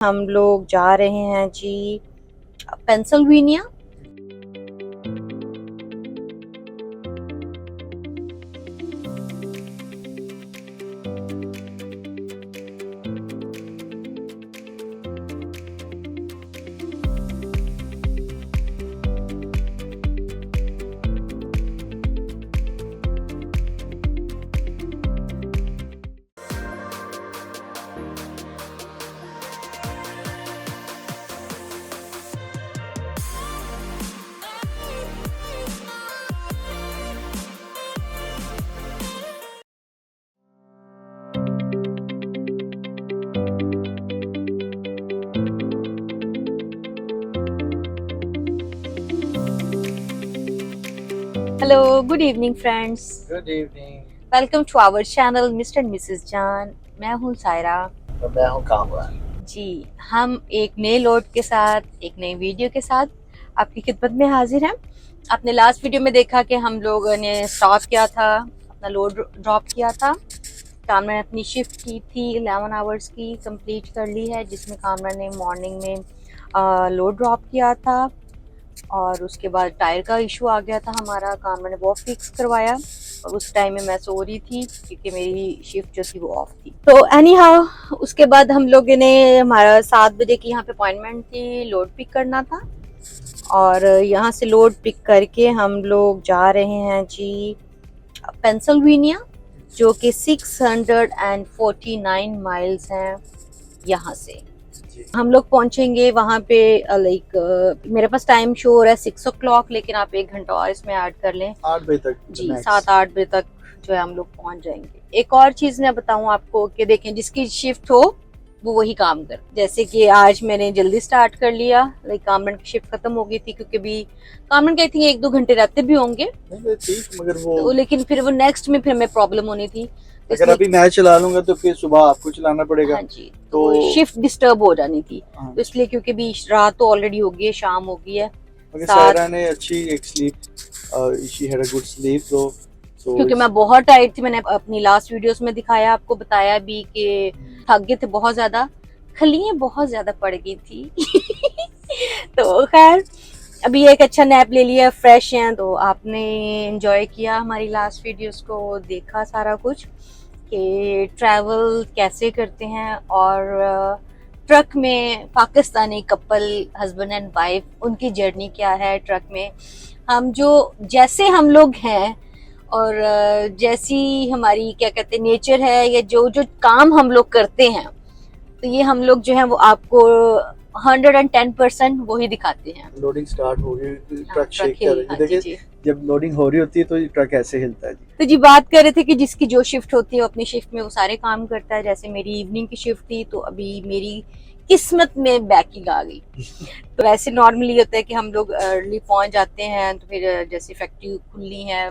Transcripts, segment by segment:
हम लोग जा रहे हैं जी Pennsylvania. Hello, good evening friends. Good evening. Welcome to our channel mister and missus John. मैं हूँ सायरा। और मैं हूँ कामरान। जी, हम एक नए लोड के साथ एक नई वीडियो के साथ आपकी खिदमत में हाजिर हैं। आपने लास्ट वीडियो में देखा कि हम लोगों ने स्टॉप किया था, अपना लोड ड्रॉप किया था। कामरान ने अपनी शिफ्ट की थी 11 आवर्स की, कंप्लीट कर ली है, जिसमें कामरान ने मॉर्निंग में लोड ड्रॉप किया था और उसके बाद टायर का इशू आ गया था हमारा। कामरान ने वो फिक्स करवाया और उस टाइम में मैं सो रही थी क्योंकि मेरी शिफ्ट जो थी वो ऑफ थी। तो एनी हाउ उसके बाद हम लोगों ने, हमारा 7 बजे की यहाँ पे अपॉइंटमेंट थी, लोड पिक करना था और यहाँ से लोड पिक करके हम लोग जा रहे हैं जी पेंसिल्वेनिया, जो कि 649 माइल्स हैं यहाँ से। हम लोग पहुंचेंगे वहाँ पे लाइक मेरे पास टाइम शो हो रहा है 6 o'clock, लेकिन आप 1 घंटा और इसमें ऐड कर लें, 8 बजे तक जी 7-8 बजे तक जो है हम लोग पहुंच जाएंगे। एक और चीज मैं बताऊं आपको कि देखें, जिसकी शिफ्ट हो वो वही काम कर। जैसे कि आज मैंने जल्दी स्टार्ट कर लिया, लाइक कामरान की शिफ्ट खत्म हो गई थी क्योंकि भी कामरान कहती है 1-2 घंटे रहते भी होंगे, ठीक, मगर वो तो लेकिन फिर वो नेक्स्ट में फिर हमें प्रॉब्लम होनी थी। अगर अभी मैं चला लूंगा तो फिर सुबह आपको चलाना पड़ेगा। हाँ जी, तो शिफ्ट डिस्टर्ब हो जानी थी। हाँ, तो इसलिए क्योंकि भी रात तो ऑलरेडी हो गई है, शाम हो गई है। मगर सायरा ने अच्छी एक sleep, she had a good sleep तो क्योंकि मैं बहुत टायर्ड थी, मैंने अपनी लास्ट वीडियोस में दिखाया, आपको बताया भी कि थक गए थे बहुत ज्यादा, खलियां बहुत ज्यादा पड़ गई थी तो खैर अभी एक अच्छा नैप ले लिया, फ्रेश हैं। तो आपने एंजॉय किया हमारी लास्ट वीडियोस को, देखा सारा कुछ कि ट्रैवल कैसे करते हैं और ट्रक में Pakistani couple husband and wife, उनकी जर्नी क्या है ट्रक में। हम जो जैसे हम लोग हैं और जैसी हमारी क्या कहते हैं नेचर है, या जो जो काम हम लोग करते हैं, तो ये हम लोग जो है वो आपको 110% वही दिखाते हैं। लोडिंग स्टार्ट हो गई, ट्रक शेक कर हिल, रही है। हाँ जी देखिए जी। जब लोडिंग हो रही होती है तो ये ट्रक ऐसे हिलता है जी। तो जी बात कर रहे थे कि जिसकी जो शिफ्ट होती है वो अपनी शिफ्ट में वो सारे काम करता है। जैसे मेरी इवनिंग की शिफ्ट थी, तो अभी मेरी किस्मत में बैकिंग आ गई तो वैसे नॉर्मली होता है कि हम लोग अर्ली पहुंच जाते हैं, तो फिर जैसे फैक्ट्री खुलनी है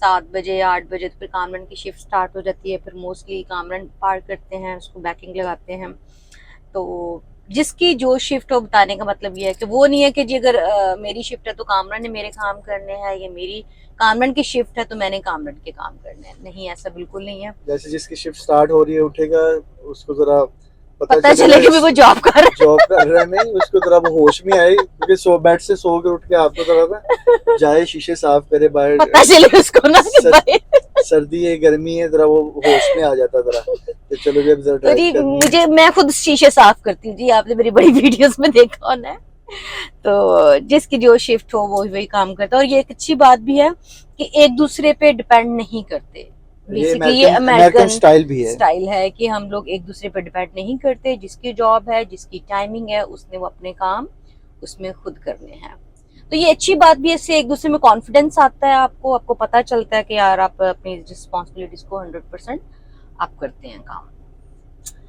7 बजे 8 बजे, तो फिर कामरान की शिफ्ट स्टार्ट हो जाती है। फिर मोस्टली कामरान पार करते हैं, उसको बैकिंग लगाते हैं। तो जिसकी जो शिफ्ट हो, बताने का मतलब ये है कि वो नहीं है कि जी अगर मेरी शिफ्ट है तो कामरान ने मेरे काम करने हैं, या मेरी कामरान की शिफ्ट है तो मैंने कामरान के काम करने हैं। नहीं, ऐसा बिल्कुल नहीं है। जैसे जिसकी शिफ्ट स्टार्ट हो रही है उठेगा, उसको जरा पता चले कि वो जॉब कर जॉब कर रहा है, नहीं उसको जरा वो होश में आए, क्योंकि सो बेड से सो के उठ के आपको जरा ना जाए, शीशे साफ करे, बाहर पता चले उसको ना कि भाई सर्दी है गर्मी है, जरा वो होश में आ जाता जरा कि चलो जी अब जरा तो जी ड्राइव मुझे, मैं खुद शीशे साफ करती हूँ जी, आपने मेरी बड़ी वीडियोस में देखा होना है। तो जिसकी जो शिफ्ट हो वो वही काम करता है। और ये एक अच्छी बात भी है कि एक दूसरे पे डिपेंड नहीं करते। बेसिकली ये अमेरिकन स्टाइल है कि हम लोग एक दूसरे पे डिपेंड नहीं करते। जिसकी जॉब है, जिसकी टाइमिंग है, उसने वो अपने काम उसमें खुद करने हैं। तो ये अच्छी बात भी है, इससे एक दूसरे में कॉन्फिडेंस आता है, आपको पता चलता है कि यार आप अपनी रिस्पॉन्सिबिलिटीज को 100% आप करते हैं काम।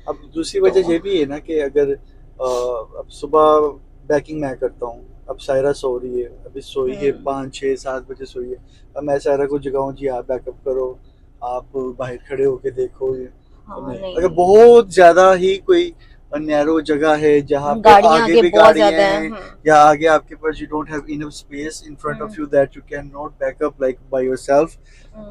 अब दूसरी वजह ये भी है ना कि अगर अब सुबह बैकिंग मैं करता हूँ, अब सायरा सो रही है, अभी सोई है 5 6 7 बजे सोई है, अब मैं सायरा को जगाऊं जी आप बैकअप करो, आप बाहर खड़े होके देखो ये। हाँ, नहीं, नहीं, अगर नहीं। बहुत ज्यादा ही कोई नैरो जगह है जहाँ पे गाड़ियाँ आगे आगे भी बहुत गाड़ियाँ ज्यादा हैं, हैं। या आगे आपके पास you don't have enough space in front of you that you can not back up like by yourself,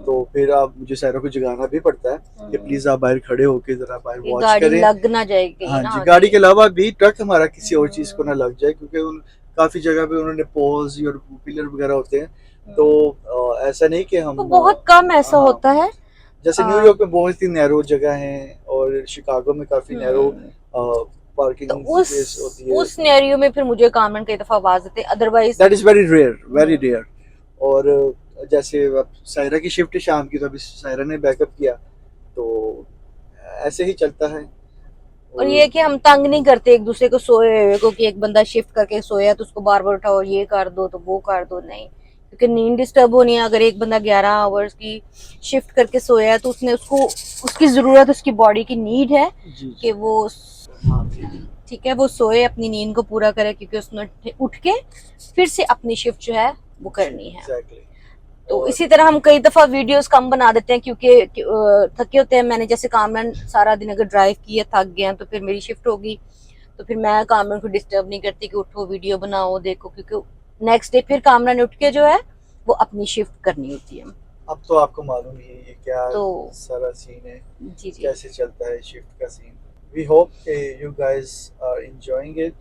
तो फिर आप मुझे सायरा को जगाना भी पड़ता है कि प्लीज आप बाहर खड़े होके जरा बाहर कि वॉच गाड़ी करें। लग ना जाएगी हाँ ना जी, आगे। गाड़ी के अलावा भी ट्रक हमारा किसी और चीज को ना लग जाए, क्योंकि उन काफी जगह पे उन्होंने पोल्स और पिलर वगैरह होते हैं, तो ऐसा नहीं कि हम तो बहुत कम ऐसा हाँ, होता है। जैसे न्यूयॉर्क में बहुत ही नैरो जगह है और शिकागो में काफी नैरो तो पार्किंग स्पेस होती है। उस सिनेरियो में फिर मुझे कामन कई दफा आवाज देते, otherwise that is very rare, very rare. और जैसे अब सायरा की शिफ्ट शाम की, तो अभी सायरा ने बैकअप किया, तो ऐसे ही चलता है। और ये है कि हम तंग नहीं करते एक दूसरे को सोए हुए को, कि एक बंदा शिफ्ट करके सोया तो उसको बार बार उठाओ, ये कर दो तो वो कर दो, नहीं, क्योंकि नींद डिस्टर्ब होनी है। अगर एक बंदा 11 आवर्स की शिफ्ट करके सोया है तो उसने उसको उसकी जरूरत, उसकी बॉडी की नीड है जी कि वो हाँ जी ठीक है वो सोए, अपनी नींद को पूरा करे, क्योंकि उसने उठ के फिर से अपनी शिफ्ट जो है वो करनी है। एग्जैक्टली। तो इसी तरह हम कई दफा वीडियोस कम बना देते हैं, क्योंकि थके होते हैं। मैंने जैसे कामरान सारा दिन अगर ड्राइव किया, थक गया, तो फिर मेरी शिफ्ट होगी, तो फिर मैं कामरान को डिस्टर्ब नहीं करती कि उठो वीडियो बनाओ देखो, क्योंकि नेक्स्ट डे फिर कामरान उठ के जो है वो अपनी शिफ्ट करनी होती है। अब तो आपको मालूम ही है ये क्या तो सारा सीन है, जी जी कैसे चलता है शिफ्ट का सीन। वी होप कि you guys are enjoying it,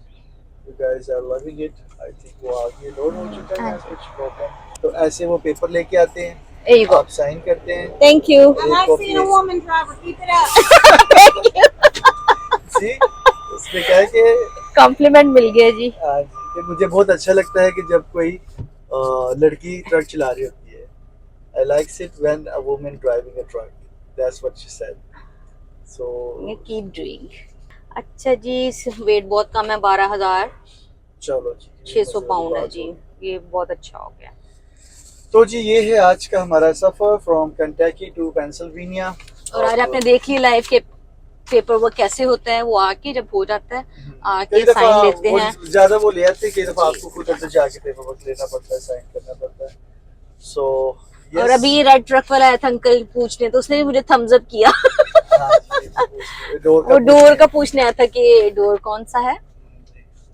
you guys are loving it. I think वो आगे लोड हो चुका है कुछ प्रॉब्लम, तो ऐसे वो पेपर लेके आते हैं, There you go. आप साइन करते हैं। Thank you. I like seeing a woman driver. Keep it up. Thank you. जी, उसमें क्या है कि कॉम्प्लीमेंट मिल गया जी। हाँ जी, कि मुझे बहुत अच्छा लगता है कि जब कोई लड़की ट्रक चला रही होती है। I likes it when a woman driving a truck. That's what she said. So keep doing. अच्छा जी, वेट बहुत कम है, 12,600 चलो जी, पाउंड है जी, ये बहुत अच्छा हो गया। तो जी ये है आज का हमारा सफर फ्रॉम कंटकी टू पेंसिल्वेनिया। और आज आपने देख ही लाइफ के पेपर वर्क कैसे होता है, वो आके जब हो जाता है आके साइन लेते हैं। ज्यादा वो ले आते हैं, कई दफा आपको खुद अंदर जाके पेपर वर्क लेना पड़ता है, साइन करना पड़ता है। सो और अभी रेड ट्रक वाला आया था अंकल पूछने, तो उसने भी मुझे थम्स अप किया। वो डोर का पूछने आया था कि डोर कौन सा है।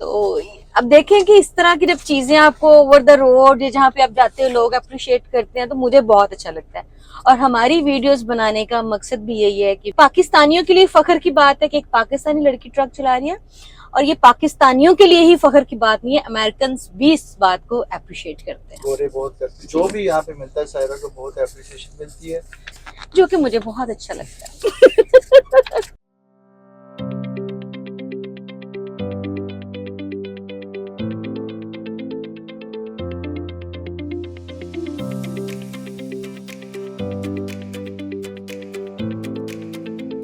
तो अब देखें कि इस तरह की जब चीजें आपको ओवर द रोड या जहाँ पे आप जाते हो लोग अप्रिशिएट करते हैं, तो मुझे बहुत अच्छा लगता है। और हमारी वीडियोस बनाने का मकसद भी यही है कि पाकिस्तानियों के लिए फख्र की बात है कि एक पाकिस्तानी लड़की ट्रक चला रही है, और ये पाकिस्तानियों के लिए ही फख्र की बात नहीं है, अमेरिकन भी इस बात को अप्रिशिएट करते हैं। गोरे बहुत करते हैं, जो भी यहाँ पे मिलता है सायरा को बहुत अप्रिसिएशन मिलती है, जो कि मुझे बहुत अच्छा लगता है।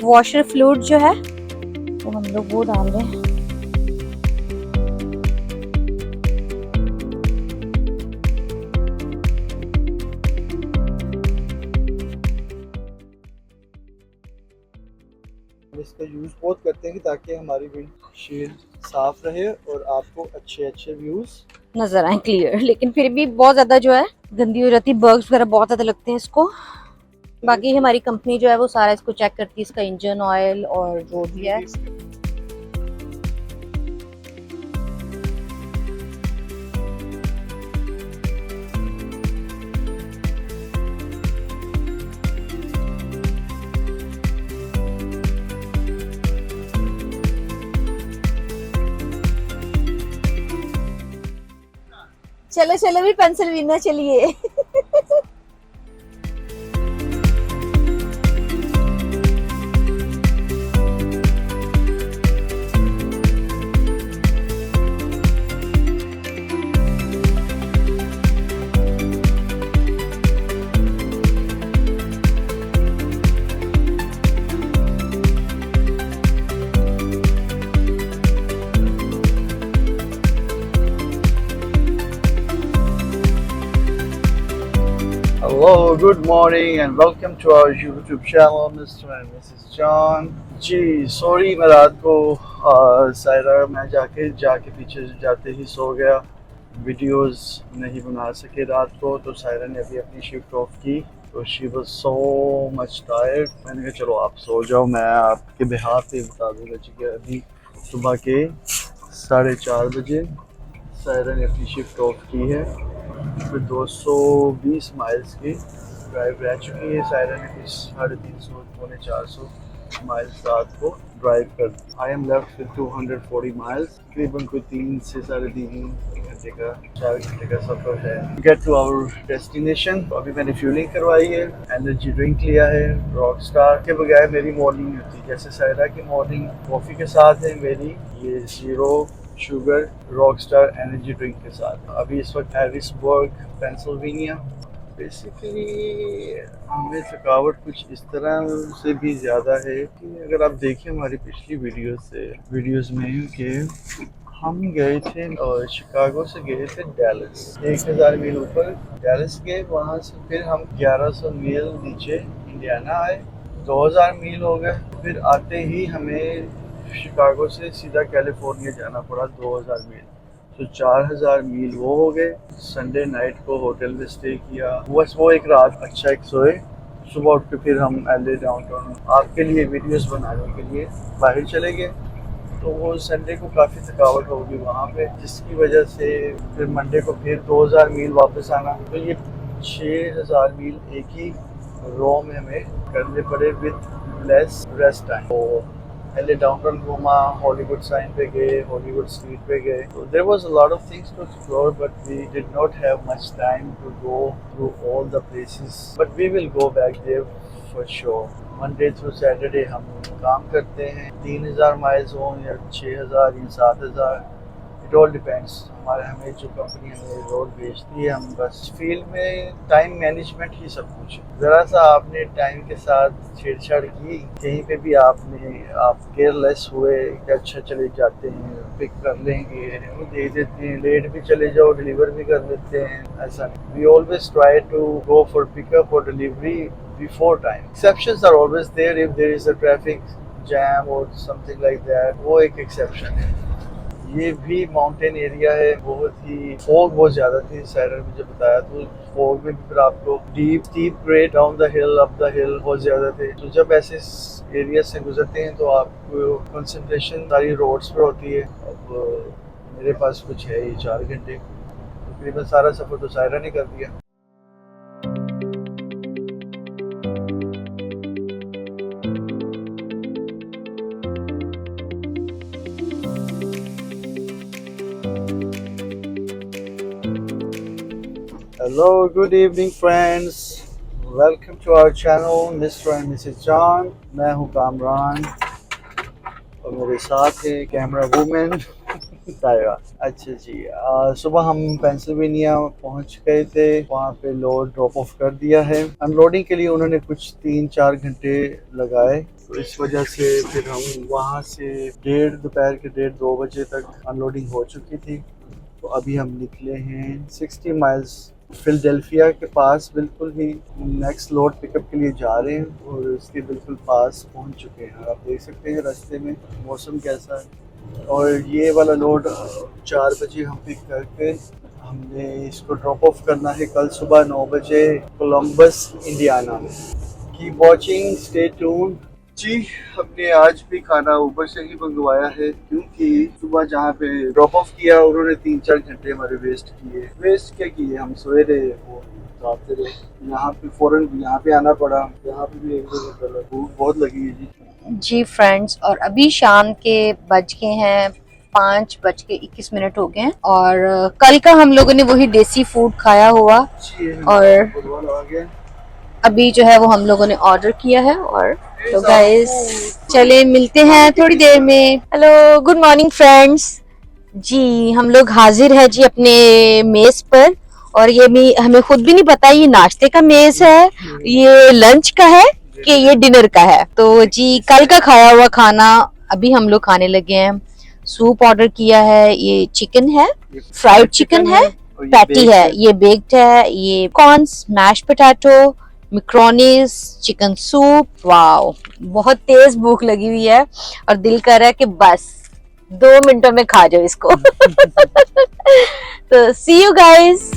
वॉशर फ्लूइड जो है वो हम लोग वो डाल रहे हैं। इसका यूज बहुत करते हैं कि ताकि हमारी विंडशील्ड साफ रहे और आपको अच्छे अच्छे व्यूज नजर आए क्लियर, लेकिन फिर भी बहुत ज्यादा जो है गंदी हो जाती है, बग्स वगैरह बहुत ज्यादा लगते हैं इसको। बाकी हमारी कंपनी जो है वो सारा इसको चेक करती है, इसका इंजन ऑयल और जो भी है। चलो चलो भी पेंसिल्वेनिया चलिए। Hello, good morning and welcome to our YouTube channel, Mr. and Mrs. John. जी सॉरी, मैं रात को सायरा मैं जाके पीछे जाते ही सो गया, वीडियोस नहीं बना सके रात को। तो सायरा ने अभी अपनी शिफ्ट ऑफ की, तो she was so much tired. मैंने कहा चलो आप सो जाओ, मैं आपके बिहाफ पे बता दूंगा जी कि अभी सुबह के 4:30 बजे सायरा ने अपनी शिफ्ट ऑफ की है। फिर 220 माइल्स की ड्राइव रह चुकी है। सायरा ने कुछ 350 पौने 400 माइल्स रात को ड्राइव कर। I am left with 240 miles, तकरीबन कोई 3 से 3.5 घंटे का 4 घंटे का सफ़र है। Get to our destination. अभी मैंने फ्यूलिंग करवाई है, एनर्जी ड्रिंक लिया है। रॉक स्टार के बगैर मेरी मॉर्निंग होती, जैसे सायरा की मॉर्निंग कॉफ़ी के साथ है, मेरी ये 0 sugar rock star energy drink के साथ। अभी इस वक्त हैरिसबर्ग पेंसिल्वेनिया। बेसिकली हमें थकावट कुछ इस तरह से भी ज़्यादा है कि अगर आप देखें हमारी पिछली वीडियोस में कि हम गए थे और शिकागो से गए थे डैलस, 1000 मील ऊपर डैलस गए। वहाँ से फिर हम 1100 मील नीचे इंडियाना आए, 2000 मील हो गए। फिर आते ही हमें शिकागो से सीधा कैलिफोर्निया जाना पड़ा 2000 मील, तो 4000 मील वो हो गए। संडे नाइट को होटल में स्टे किया, बस वो एक रात अच्छा एक सोए। सुबह उठ के फिर हम एलए डाउनटाउन आपके लिए वीडियोस बनाने के लिए बाहर चले गए। तो वो संडे को काफ़ी थकावट होगी वहाँ पे, जिसकी वजह से फिर मंडे को फिर 2000 मील वापस आना। तो ये 6000 मील एक ही रो में हमें करने पड़े विद लेस रेस्ट टाइम। तो पहले डाउनटाउन घूमा, हॉलीवुड साइन पे गए, हॉलीवुड स्ट्रीट पे गए। तो there was a lot of things to explore, but we did not have much time to go through all the places, but we will go back there for sure. Monday through Saturday हम काम करते हैं, 3000 miles हो या 6000 या 7000, it all depends. हमें जो company हमें रोड भेजती है, हम बस फील्ड में टाइम मैनेजमेंट ही सब कुछ है। ज़रा सा आपने टाइम के साथ छेड़छाड़ की, कहीं पे भी आप केयरलेस हुए कि अच्छा चले जाते हैं, पिक कर लेंगे, वो दे देते हैं, लेट भी चले जाओ डिलीवर भी कर देते हैं, ऐसा नहीं। We always try to go for pickup और delivery before time. Exceptions are always there if there is a traffic jam और समथिंग लाइक दैट, वो एक एक्सेप्शन है। ये भी माउंटेन एरिया है, बहुत ही फॉग बहुत ज़्यादा थी। सायरा ने मुझे बताया, तो फॉग में भी फिर आपको steep grade down the hill up the हिल बहुत ज़्यादा थे। तो जब ऐसे एरिया से गुजरते हैं तो आपको कंसंट्रेशन सारी रोड्स पर होती है। अब मेरे पास कुछ है ये 4 घंटे, तकरीबन सारा सफ़र तो सायरा ने कर दिया। Hello, good evening friends. Welcome to our channel Mr. and Mrs. John. मैं हूँ कामरान और मेरे साथ है कैमरा वुमेन सायरा। अच्छा जी, सुबह हम पेंसिल्वेनिया पहुँच गए थे, वहाँ पे लोड ड्रॉप ऑफ कर दिया है। अनलोडिंग के लिए उन्होंने कुछ 3-4 घंटे लगाए, तो इस वजह से फिर हम वहाँ से दोपहर के 1:30-2 बजे तक अनलोडिंग हो चुकी थी। तो अभी हम निकले हैं 60 माइल्स फिलडेल्फिया के पास, बिल्कुल ही नेक्स्ट लोड पिकअप के लिए जा रहे हैं और इसके बिल्कुल पास पहुंच चुके हैं। आप देख सकते हैं रास्ते में मौसम कैसा है। और ये वाला लोड 4 बजे हम पिक करके हमने इसको ड्रॉप ऑफ करना है कल सुबह 9 बजे कोलंबस इंडियाना में। Keep watching, stay tuned. जी, हमने आज भी खाना ऊबर से ही मंगवाया है, क्योंकि सुबह जहाँ पे ड्रॉप ऑफ किया उन्होंने 3-4 घंटे हमारे वेस्ट क्या किए, हम सोए रहे, वो जाते रहे। यहाँ पे फौरन यहाँ पे आना पड़ा, यहाँ पे भी 1-2 घंटा भूख बहुत लगी है जी फ्रेंड्स, और अभी शाम के बज गए हैं 5:21 हो गए हैं, और कल का हम लोगों ने वही देसी फूड खाया हुआ, और अभी जो है वो हम लोगों ने ऑर्डर किया है। और तो गाइस चले मिलते हैं थोड़ी देर में। Hello, good morning friends. जी, हम लोग हाजिर है जी अपने मेज पर, और ये भी हमें खुद भी नहीं पता ये नाश्ते का मेज है, ये लंच का है कि ये डिनर का है। तो जी, कल का खाया हुआ खाना अभी हम लोग खाने लगे हैं। सूप ऑर्डर किया है, ये चिकन है, फ्राइड चिकन है, पैटी है, ये बेक्ड है, ये corns, mash potato, macaronis, chicken soup. Wow, बहुत तेज भूख लगी हुई है और दिल कर रहा है कि बस 2 मिनटों में खा जाओ इसको। तो सी यू गाइस।